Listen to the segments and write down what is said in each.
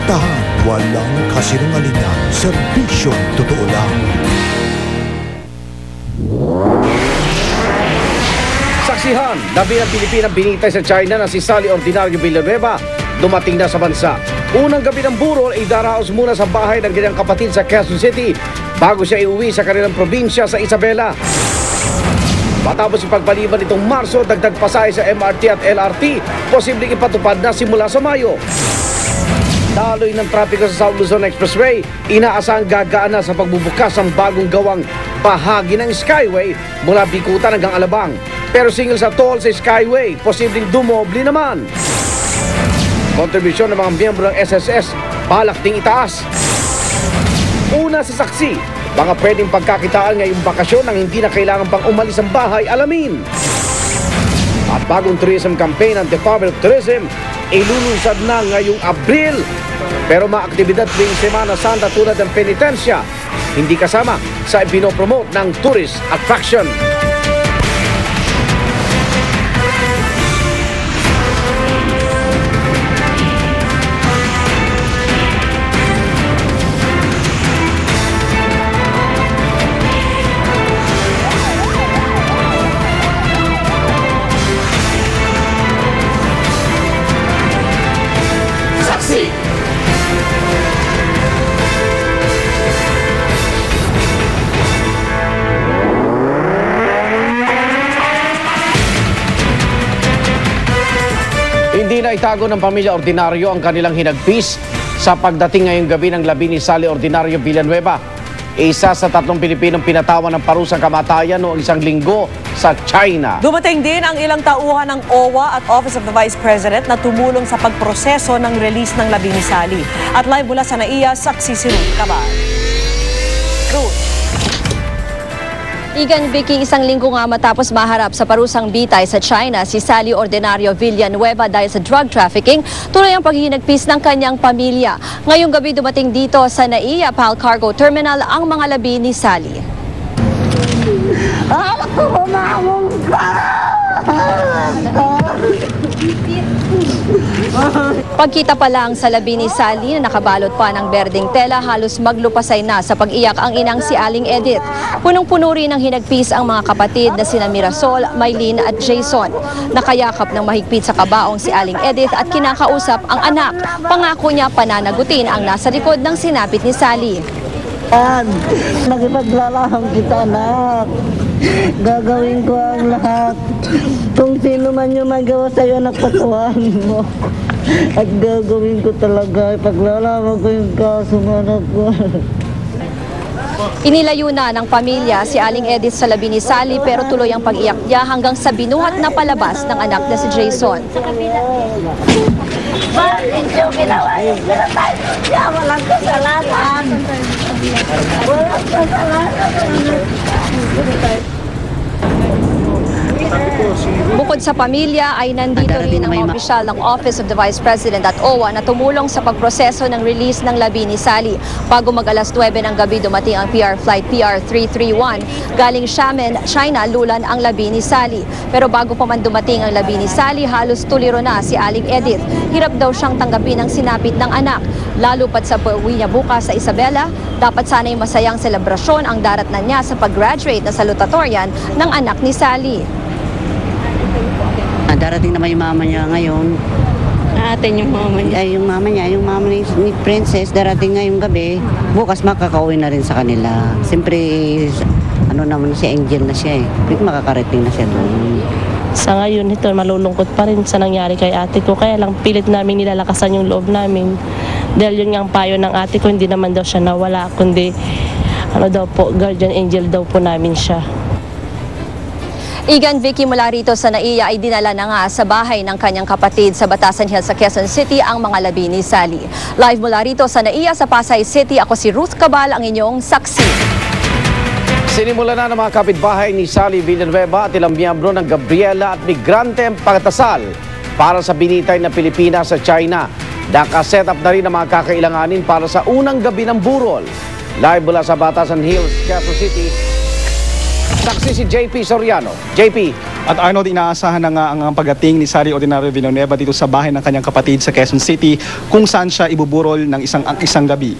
Direktahan, walang kasinungalingan, serbisyong totoo lang. Saksihan, labi ng Pilipinang binitay sa China na si Sally Ordinario Villanueva dumating na sa bansa. Unang gabi ng burol ay daraos muna sa bahay ng kanyang kapatid sa Quezon City bago siya iuwi sa kanilang probinsya sa Isabela. Matapos ipagpaliban itong Marso, dagdag pasahe sa MRT at LRT, posibleng ipatupad na simula sa Mayo. Daloy ng trapiko sa South Luzon Expressway, inaasahang gagaan na sa pagbubukas ng bagong gawang bahagi ng Skyway mula Bikutan hanggang Alabang. Pero single sa toll sa Skyway, posibleng dumoble naman. Kontribusyon ng mga miyembro ng SSS, balak ding itaas. Una sa saksi, mga pwedeng pagkakitaan ngayong bakasyon nang hindi na kailangan pang umalis ang bahay, alamin. At bagong tourism campaign ng Department of Tourism, ilulunsad na ngayong Abril. Pero mga aktibidad tuwing Semana Santa tulad ng penitensya, hindi kasama sa ipinopromote ng tourist attraction. Hindi na itago ng pamilya Ordinario ang kanilang hinagpis sa pagdating ngayong gabi ng labi ni Sally Ordinario Villanueva. Isa sa 3 Pilipinong pinatawan ng parusang kamatayan noong isang linggo sa China. Dumating din ang ilang tauhan ng OWA at Office of the Vice President na tumulong sa pagproseso ng release ng labi ni Sally. At live mula sa NAIA, saksi si Ruth Cabal. Ruth. Igan, Vicky, isang linggo nga matapos maharap sa parusang bitay sa China si Sally Ordinario Villanueva dahil sa drug trafficking, tuloy ang paghihinagpis ng kanyang pamilya. Ngayong gabi dumating dito sa NAIA PAL Cargo Terminal ang mga labi ni Sally. Pagkita pa lang sa labi ni Sally na nakabalot pa ng berdeng tela, halos maglupasay na sa pag-iyak ang inang si Aling Edith. Punong-puno rin ng hinagpis ang mga kapatid na sina Mirasol, Maylene at Jason. Nakayakap ng mahigpit sa kabaong si Aling Edith at kinakausap ang anak. Pangako niya pananagutin ang nasa likod ng sinapit ni Sally. Nakipaglalahang kita, anak. Gagawin ko ang lahat. Kung sino man yung magawa sa'yo, nagpatuhan mo. At gagawin ko talaga. Ipaglalaman ko yung kaso ng anak ko. Inilayo na ng pamilya si Aling Edith sa labi ni Sally pero tuloy ang pag-iyak niya hanggang sa binuhat na palabas ng anak na si Jason. Bakit yung ginawa yung pinatay niya? Walang kasalanan. Walang kasalanan. Bukod sa pamilya ay nandito rin ang mga opisyal ng Office of the Vice President at OWA na tumulong sa pagproseso ng release ng labi ni Sally. Bago mag-alas 9 ng gabi dumating ang PR Flight PR331. Galing Xiamen, China, lulan ang labi ni Sally. Pero bago pa man dumating ang labi ni Sally, halos tuliro na si Aling Edith. Hirap daw siyang tanggapin ang sinapit ng anak. Lalo pat sa pauwi niya bukas sa Isabela, dapat sana'y masayang selebrasyon ang daratnan niya sa pag-graduate na salutatorian ng anak ni Sally. Darating naman yung mama niya ngayon. Atin yung mama niya. Ay, yung mama niya, yung mama ni Princess, darating ngayong gabi. Bukas makakauwi na rin sa kanila. Siyempre, ano naman si Angel na siya eh. Makakarating na siya doon. Sa ngayon, ito malulungkot pa rin sa nangyari kay ate ko. Kaya lang pilit namin nilalakasan yung loob namin. Dahil yun nga ang payo ng ate ko, hindi naman daw siya nawala. Kundi, ano daw po, guardian angel daw po namin siya. Igan, Vicky, mula rito sa NAIA ay dinala na nga sa bahay ng kanyang kapatid sa Batasan Hills sa Quezon City ang mga labi ni Sally. Live mula rito sa NAIA sa Pasay City, ako si Ruth Cabal, ang inyong saksi. Sinimula na ng mga kapitbahay ni Sally Villanueva at ilang miyembro ng Gabriela at Migrante Pagtasal para sa binitay na Pilipinas sa China. Nakaset up na rin ang mga kakailanganin para sa unang gabi ng burol. Live mula sa Batasan Hills, Quezon City, saksi si JP Soriano. JP. At Arnold, inaasahan na nga ang pagdating ni Sally Ordinario Villanueva dito sa bahay ng kanyang kapatid sa Quezon City kung saan siya ibuburol ng isang gabi.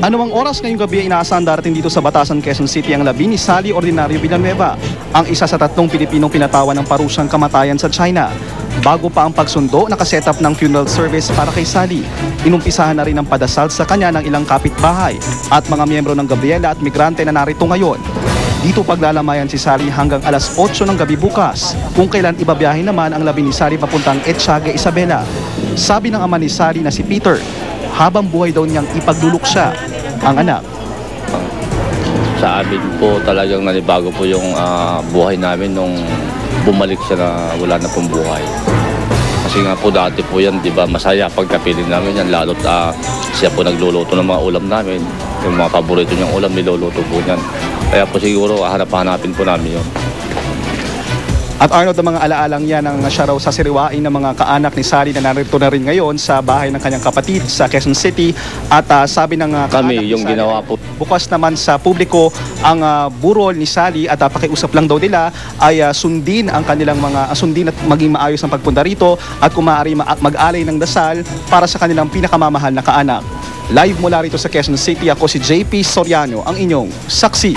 Anumang oras ngayong gabi ay inaasahan darating dito sa Batasan, Quezon City ang labi ni Sally Ordinario Villanueva, ang isa sa 3 Pilipinong pinatawan ng parusang kamatayan sa China. Bago pa ang pagsundo, nakasetup ng funeral service para kay Sally. Inumpisahan na rin ang padasal sa kanya ng ilang kapitbahay at mga miyembro ng Gabriela at migrante na narito ngayon. Dito paglalamayan si Sally hanggang alas 8 ng gabi bukas, kung kailan ibabiyahe naman ang labi ni Sally papuntang Etxague, Isabela. Sabi ng ama ni Sally na si Peter, habang buhay daw niyang ipaglulok siya ang anak. Sa amin po talagang nanibago po yung buhay namin nung bumalik siya na wala na pong buhay. Kasi nga po dati po yan, di ba, masaya pagkapiling namin yan, lalo't siya po nagluluto ng mga ulam namin. Yung mga paborito niyang ulam, niluluto po niyan. Kaya po siguro hanap-hanapin po namin yun. At Arnold, ang mga alaalang yan ang siya raw sa siriwain ng mga kaanak ni Sally na narito na rin ngayon sa bahay ng kanyang kapatid sa Quezon City. At sabi ng kami, yung Sally, ginawa po. Bukas naman sa publiko ang burol ni Sally at pakiusap lang daw nila ay sundin ang kanilang sundin at maging maayos ang pagpunta rito at kung maaari mag-alay ng dasal para sa kanilang pinakamamahal na kaanak. Live mula rito sa Quezon City, ako si JP Soriano, ang inyong saksi.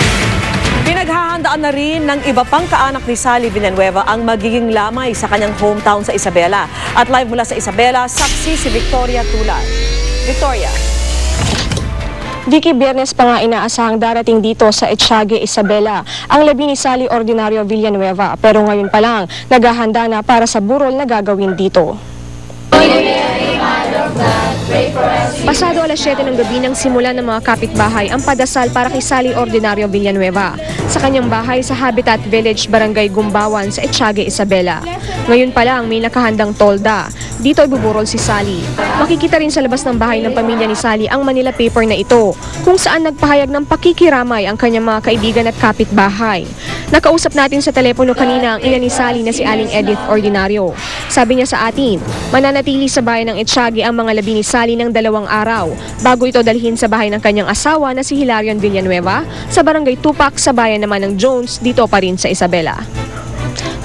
Pinaghahandaan na rin ng iba pang kaanak ni Sally Villanueva ang magiging lamay sa kanyang hometown sa Isabela. At live mula sa Isabela, saksi si Victoria Tulay. Victoria. Vicky, Biyernes pa nga inaasahang darating dito sa Etxague, Isabela ang labi ni Sally Ordinario Villanueva. Pero ngayon pa lang, naghahanda na para sa burol na gagawin dito. Pasado alas 7 ng gabi nang simula ng mga kapitbahay ang padasal para kay Sally Ordinario Villanueva sa kanyang bahay sa Habitat Village, Barangay Gumbawan sa Etxague, Isabela. Ngayon pa lang may nakahandang tolda. Dito ibuburol si Sally. Makikita rin sa labas ng bahay ng pamilya ni Sally ang Manila paper na ito, kung saan nagpahayag ng pakikiramay ang kanyang mga kaibigan at kapitbahay. Nakausap natin sa telepono kanina ang ina ni Sally na si Aling Edith Ordinario. Sabi niya sa atin, mananatili sa bayan ng Etxague ang mga labi ni Sally ng 2 araw bago ito dalhin sa bahay ng kanyang asawa na si Hilarion Villanueva sa Barangay Tupac sa bayan naman ng Jones dito pa rin sa Isabela.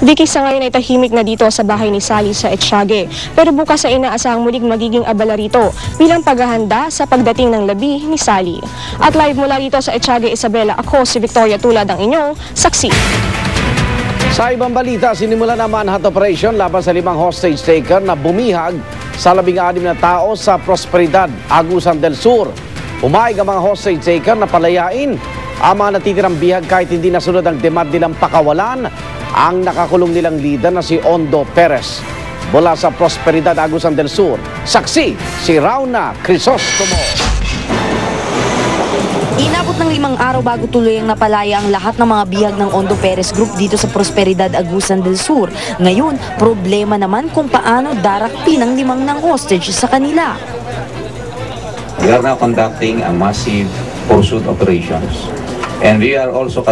Vicky, sa ngayon ay tahimik na dito sa bahay ni Sally sa Etxague. Pero bukas ay inaasahang muling magiging abala rito bilang paghahanda sa pagdating ng labi ni Sally. At live mula rito sa Etxague, Isabela, ako si Victoria Tulad, ang inyong saksi. Sa ibang balita, sinimula na manhunt operation laban sa 5 hostage taker na bumihag sa 16 na tao sa Prosperidad, Agusan del Sur. Umayag ang mga hostage taker na palayain ang mga natitirang bihag kahit hindi nasunod ang demand nilang pakawalan ang nakakulong nilang leader na si Ondo Perez. Mula sa Prosperidad, Agusan del Sur, saksi si Rauna Crisostomo. Inabot ng 5 araw bago tuluyang napalaya ang lahat ng mga bihag ng Ondo Perez Group dito sa Prosperidad, Agusan del Sur. Ngayon, problema naman kung paano darakpin ang 5 ng hostage sa kanila. We are now conducting a massive pursuit operations. And we are also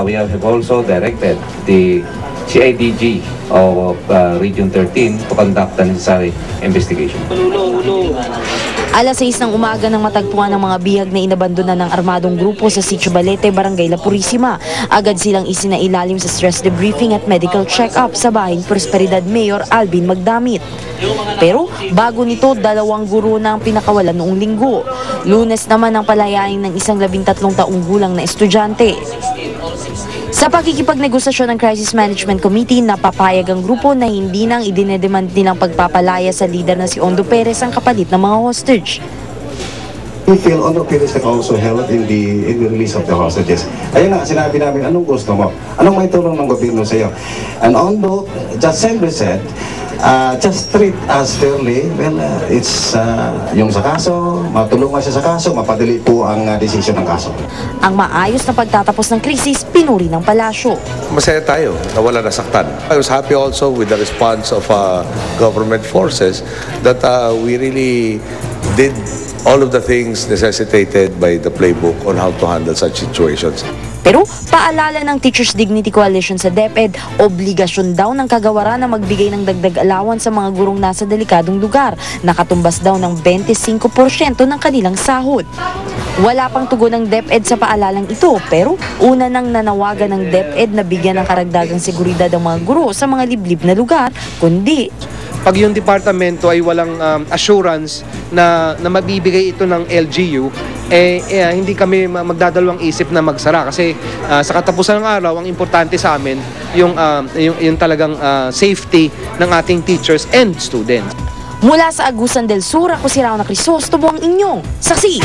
we have also directed the CIDG of Region 13 to conduct the necessary investigation. Alas 6 ng umaga nang matagpuan ng mga bihag na inabandona ng armadong grupo sa Sitio Balete, Barangay La Purisima. Agad silang isinailalim sa stress debriefing at medical check-up sa bahing Prosperidad Mayor Alvin Magdamit. Pero bago nito, 2 guro na ang pinakawalan noong linggo. Lunes naman ang palayain ng isang 13 taong gulang na estudyante. Sa pakikipagnegosasyon ng Crisis Management Committee, napapayag ang grupo na hindi nang idinedemand nilang pagpapalaya sa leader na si Ondo Perez ang kapalit ng mga hostage. We feel Ondo Perez can also help in the release of the hostages. Ayun nga, sinabi namin, anong gusto mo? Anong may tulong ng gobyerno sa iyo? And Ondo just simply said, just treat us fairly. Well, it's yung sa kaso, matulungan siya sa kaso, mapadali po ang desisyon ng kaso. Ang maayos na pagtatapos ng krisis, pinuri ng palasyo. Masaya tayo na wala nasaktan. I was happy also with the response of government forces that we really did all of the things necessitated by the playbook on how to handle such situations. Pero paalala ng Teachers Dignity Coalition sa DepEd, obligasyon daw ng kagawaran na magbigay ng dagdag allowance sa mga gurong nasa delikadong lugar, nakatumbas daw ng 25% ng kanilang sahod. Wala pang tugon ng DepEd sa paalalang ito, pero una nang nanawagan ng DepEd na bigyan ng karagdagang seguridad ang mga guro sa mga liblib na lugar, kundi pag yung departamento ay walang assurance na mabibigay ito ng LGU, hindi kami magdadalawang isip na magsara kasi sa katapusan ng araw ang importante sa amin yung talagang safety ng ating teachers and students. Mula sa Agusan del Sur, ako si Rauna Crisostomo, ang inyong saksi.